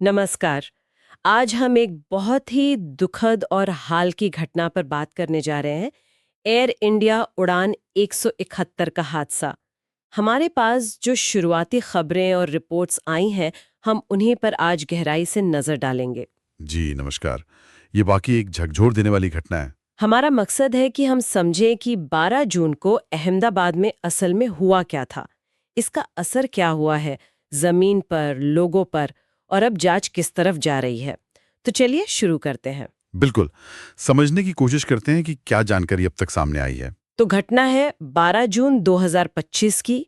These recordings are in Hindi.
नमस्कार। आज हम एक बहुत ही दुखद और हाल की घटना पर बात करने जा रहे हैं। एयर इंडिया उड़ान 171 का हादसा। हमारे पास जो शुरुआती खबरें और रिपोर्ट्स आई हैं, हम उन्हीं पर आज गहराई से नजर डालेंगे। जी नमस्कार। ये वाकई एक झकझोर देने वाली घटना है। हमारा मकसद है कि हम समझें कि 12 जून को अहमदाबाद में असल में हुआ क्या था, इसका असर क्या हुआ है जमीन पर, लोगों पर, और अब जांच किस तरफ जा रही है। तो चलिए शुरू करते हैं। बिल्कुल, समझने की कोशिश करते हैं कि क्या जानकारी अब तक सामने आई है। तो घटना है 12 जून 2025 की।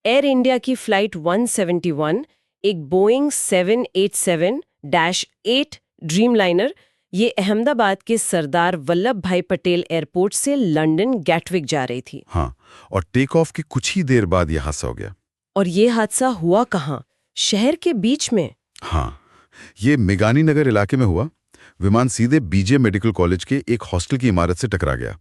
एयर इंडिया की फ्लाइट 171, एक बोइंग 787-8 ड्रीमलाइनर, ये अहमदाबाद के सरदार वल्लभ भाई पटेल एयरपोर्ट से लंदन गैटविक जा रही थी। हाँ, और टेक ऑफ के कुछ ही देर बाद यह हादसा हो गया। और ये हादसा हुआ कहाँ? शहर के बीच में। हाँ, ये मेगानी नगर इलाके में हुआ। विमान सीधे बीजे मेडिकल कॉलेज के एक हॉस्टल की इमारत से टकरा गया।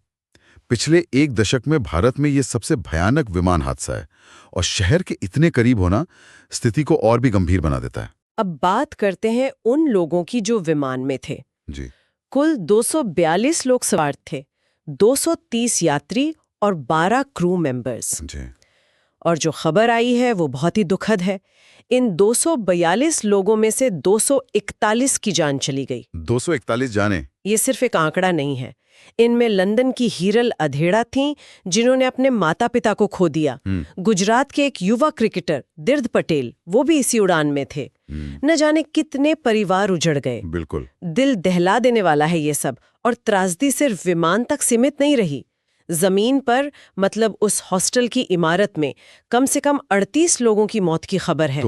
पिछले एक दशक में भारत में ये सबसे भयानक विमान हादसा है, और शहर के इतने करीब होना स्थिति को और भी गंभीर बना देता है। अब बात करते हैं उन लोगों की जो विमान में थे। जी। कुल 242 लोग सवार थे, 230 यात्री और 12 क्रू मेंबर्स। जी। और जो खबर आई है वो बहुत ही दुखद है। इन 242 लोगों में से 241 की जान चली गई। 241 जाने? ये सिर्फ एक आंकड़ा नहीं है। इनमें लंदन की हीरल अधेड़ा थीं, जिन्होंने अपने माता पिता को खो दिया। गुजरात के एक युवा क्रिकेटर दिर्द पटेल, वो भी इसी उड़ान में थे। न जाने कितने परिवार उजड़ गए। बिल्कुल। दिल दहला देने वाला है ये सब। और त्रासदी सिर्फ विमान तक सीमित नहीं रही। जमीन पर, मतलब उस हॉस्टल की इमारत में, कम से कम 38 लोगों की मौत की खबर है।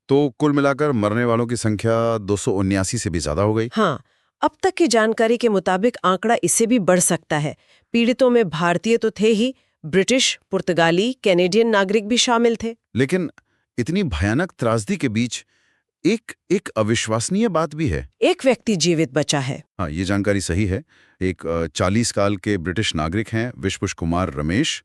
तो कुल मिलाकर मरने वालों की संख्या 279 से भी ज्यादा हो गई। हाँ, अब तक की जानकारी के मुताबिक आंकड़ा इससे भी बढ़ सकता है। पीड़ितों में भारतीय तो थे ही, ब्रिटिश, पुर्तगाली, कैनेडियन नागरिक भी शामिल थे। लेकिन इतनी भयानक त्रासदी के बीच एक अविश्वसनीय बात भी है। एक व्यक्ति जीवित बचा है। हाँ, ये जानकारी सही है। एक 40 साल के ब्रिटिश नागरिक हैं, विश्वपुष कुमार रमेश।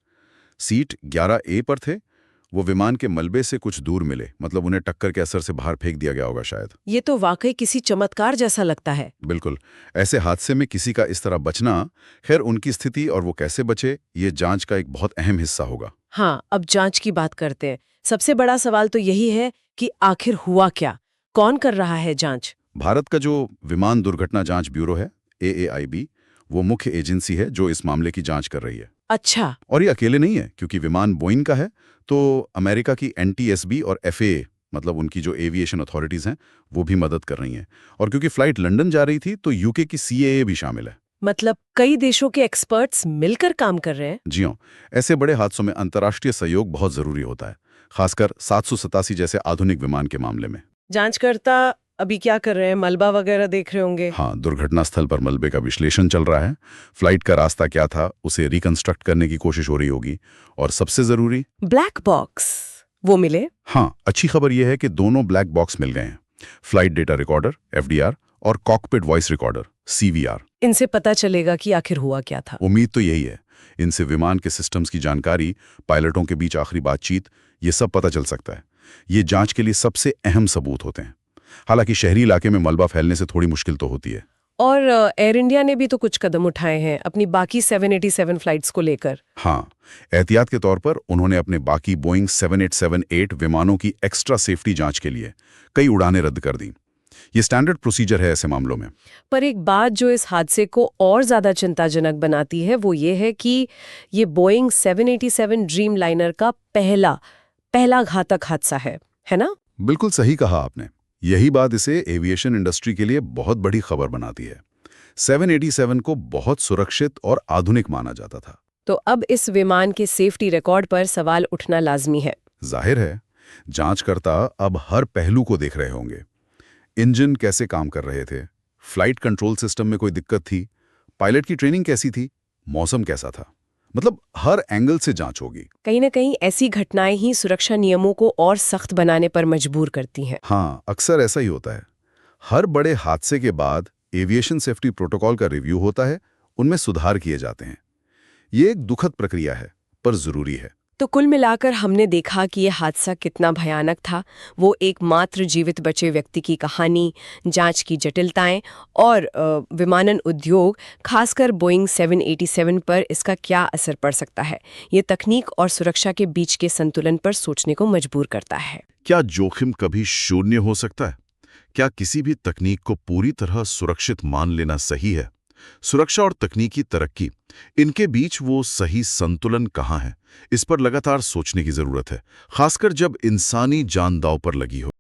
सीट 11A पर थे। वो विमान के मलबे से कुछ दूर मिले, मतलब उन्हें टक्कर के असर से बाहर फेंक दिया गया होगा शायद। ये तो वाकई किसी चमत्कार जैसा लगता है। बिल्कुल। ऐसे हादसे में किसी का इस तरह बचना, खैर उनकी स्थिति और वो कैसे बचे, ये जांच का एक बहुत अहम हिस्सा होगा। हाँ, अब जांच की बात करते हैं। सबसे बड़ा सवाल तो यही है कि आखिर हुआ क्या, कौन कर रहा है जांच? भारत का जो विमान दुर्घटना जांच ब्यूरो है, AAIB, वो मुख्य एजेंसी है जो इस मामले की जांच कर रही है। अच्छा। और ये अकेले नहीं है, क्योंकि विमान बोइंग का है, तो अमेरिका की NTSB और FAA, मतलब उनकी जो एविएशन अथॉरिटीज हैं, वो भी मदद कर रही हैं। और क्योंकि फ्लाइट लंदन जा रही थी, तो UK की CAA भी शामिल है। मतलब कई देशों के एक्सपर्ट्स मिलकर काम कर रहे हैं। जी हाँ, ऐसे बड़े हादसों में अंतर्राष्ट्रीय सहयोग बहुत जरूरी होता है, खासकर 787 जैसे आधुनिक विमान के मामले में। जांचकर्ता अभी क्या कर रहे हैं? मलबा वगैरह देख रहे होंगे। हाँ, दुर्घटना स्थल पर मलबे का विश्लेषण चल रहा है। फ्लाइट का रास्ता क्या था, उसे रिकंस्ट्रक्ट करने की कोशिश हो रही होगी। और सबसे जरूरी, ब्लैक बॉक्स वो मिले? हाँ, अच्छी खबर यह है कि दोनों ब्लैक बॉक्स मिल गए हैं। फ्लाइट डेटा रिकॉर्डर FDR और कॉकपिट वॉइस रिकॉर्डर CVR। इनसे पता चलेगा कि आखिर हुआ क्या था। उम्मीद तो यही है। इनसे विमान के सिस्टम्स की जानकारी, पायलटों के बीच आखिरी बातचीत, ये सब पता चल सकता है। ये जांच के लिए सबसे अहम सबूत होते हैं। हालांकि शहरी इलाके में मलबा फैलने से थोड़ी मुश्किल तो होती है। और एयर इंडिया ने भी तो कुछ कदम उठाए हैं अपनी बाकी 787 फ्लाइट्स को लेकर। हाँ, एहतियात के तौर पर उन्होंने अपने बाकी बोइंग 787-8 विमानों की एक्स्ट्रा सेफ्टी जांच के लिए कई उड़ानें रद्द कर दी। ये स्टैंडर्ड प्रोसीजर है ऐसे मामलों में। पर एक बात जो इस हादसे को और ज्यादा चिंताजनक बनाती है वो ये है कि ये बोइंग 787 ड्रीम लाइनर का पहला घातक हादसा है ना? बिल्कुल सही कहा आपने। यही बात इसे एविएशन इंडस्ट्री के लिए बहुत बड़ी खबर बनाती है। 787 को बहुत सुरक्षित और आधुनिक माना जाता था। तो अब इस विमान के सेफ्टी रिकॉर्ड पर सवाल उठना लाजमी है। जाहिर है, जांचकर्ता अब हर पहलू को देख रहे होंगे। इंजन कैसे काम कर रहे थे, फ्लाइट कंट्रोल सिस्टम में कोई दिक्कत थी, पायलट की ट्रेनिंग कैसी थी, मौसम कैसा था, मतलब हर एंगल से जांच होगी। कहीं ना कहीं ऐसी घटनाएं ही सुरक्षा नियमों को और सख्त बनाने पर मजबूर करती हैं। हाँ, अक्सर ऐसा ही होता है। हर बड़े हादसे के बाद एविएशन सेफ्टी प्रोटोकॉल का रिव्यू होता है, उनमें सुधार किए जाते हैं। ये एक दुखद प्रक्रिया है, पर जरूरी है। तो कुल मिलाकर हमने देखा कि ये हादसा कितना भयानक था। वो एकमात्र जीवित बचे व्यक्ति की कहानी, जांच की जटिलताएं और विमानन उद्योग, खासकर बोइंग 787 पर इसका क्या असर पड़ सकता है, ये तकनीक और सुरक्षा के बीच के संतुलन पर सोचने को मजबूर करता है। क्या जोखिम कभी शून्य हो सकता है? क्या किसी भी तकनीक को पूरी तरह सुरक्षित मान लेना सही है? सुरक्षा और तकनीकी तरक्की, इनके बीच वो सही संतुलन कहाँ है? इस पर लगातार सोचने की जरूरत है, खासकर जब इंसानी जान दांव पर लगी हो।